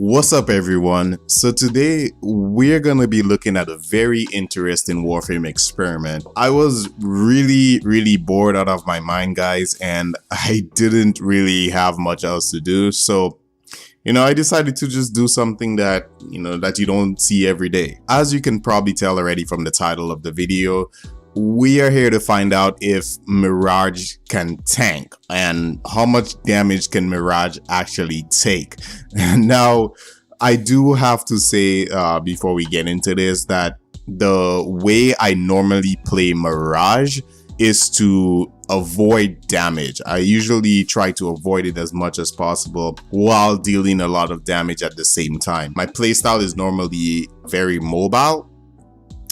What's up everyone? So today we're gonna be looking at a very interesting Warframe experiment. I was really bored out of my mind, guys, and I didn't really have much else to do. So I decided to just do something that, that you don't see every day. As you can probably tell already from the title of the video, we are here to find out if Mirage can tank and how much damage can Mirage actually take. Now, I do have to say before we get into this that the way I normally play Mirage is to avoid damage. I usually try to avoid it as much as possible while dealing a lot of damage at the same time. My playstyle is normally very mobile,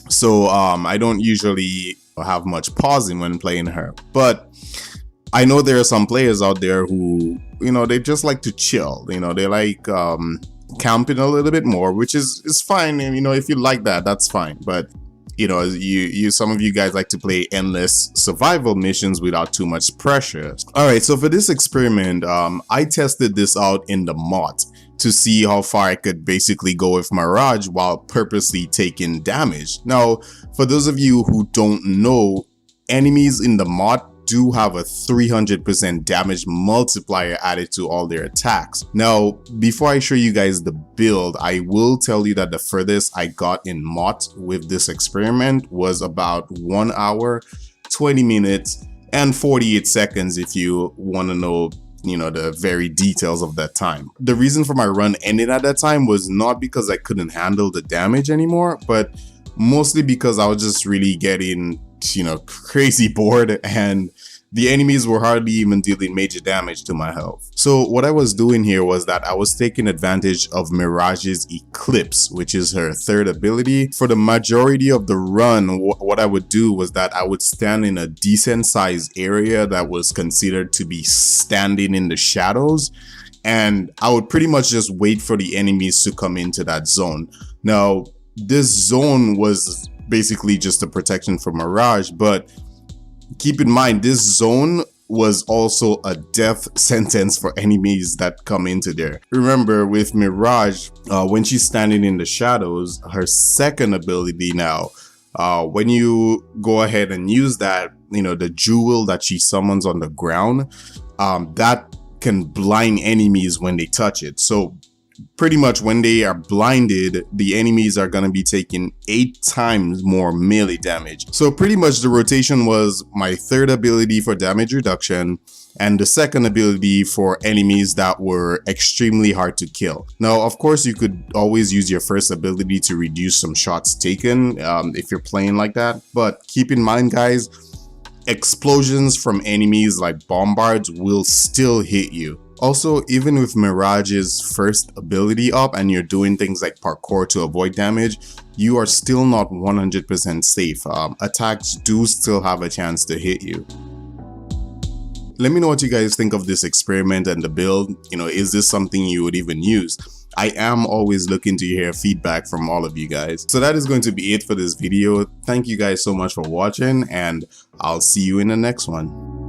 so I don't usually have much pausing when playing her. But I know there are some players out there who, they just like to chill. They like camping a little bit more, which is fine. And if you like that, that's fine. But some of you guys like to play endless survival missions without too much pressure. All right, so for this experiment, I tested this out in the MOT to see how far I could basically go with Mirage while purposely taking damage. Now, for those of you who don't know, enemies in the MOT do have a 300% damage multiplier added to all their attacks. Now, before I show you guys the build, I will tell you that the furthest I got in MOT with this experiment was about 1 hour, 20 minutes, and 48 seconds if you want to know the very details of that time. The reason for my run ending at that time was not because I couldn't handle the damage anymore, but mostly because I was just really getting crazy bored and the enemies were hardly even dealing major damage to my health. So what I was doing here was that I was taking advantage of Mirage's Eclipse, which is her third ability. For the majority of the run, what I would do was that I would stand in a decent sized area that was considered to be standing in the shadows, and I would pretty much just wait for the enemies to come into that zone. Now, this zone was basically just a protection for Mirage, but keep in mind this zone was also a death sentence for enemies that come into there. Remember, with Mirage, when she's standing in the shadows, her second ability now, when you go ahead and use that, the jewel that she summons on the ground, that can blind enemies when they touch it. So pretty much when they are blinded, the enemies are going to be taking 8 times more melee damage. So pretty much the rotation was my third ability for damage reduction and the second ability for enemies that were extremely hard to kill. Now, of course, you could always use your first ability to reduce some shots taken if you're playing like that. But keep in mind, guys, explosions from enemies like bombards will still hit you. Also, even with Mirage's first ability up and you're doing things like parkour to avoid damage, you are still not 100% safe. Attacks do still have a chance to hit you. Let me know what you guys think of this experiment and the build. Is this something you would even use? I am always looking to hear feedback from all of you guys. So that is going to be it for this video. Thank you guys so much for watching, and I'll see you in the next one.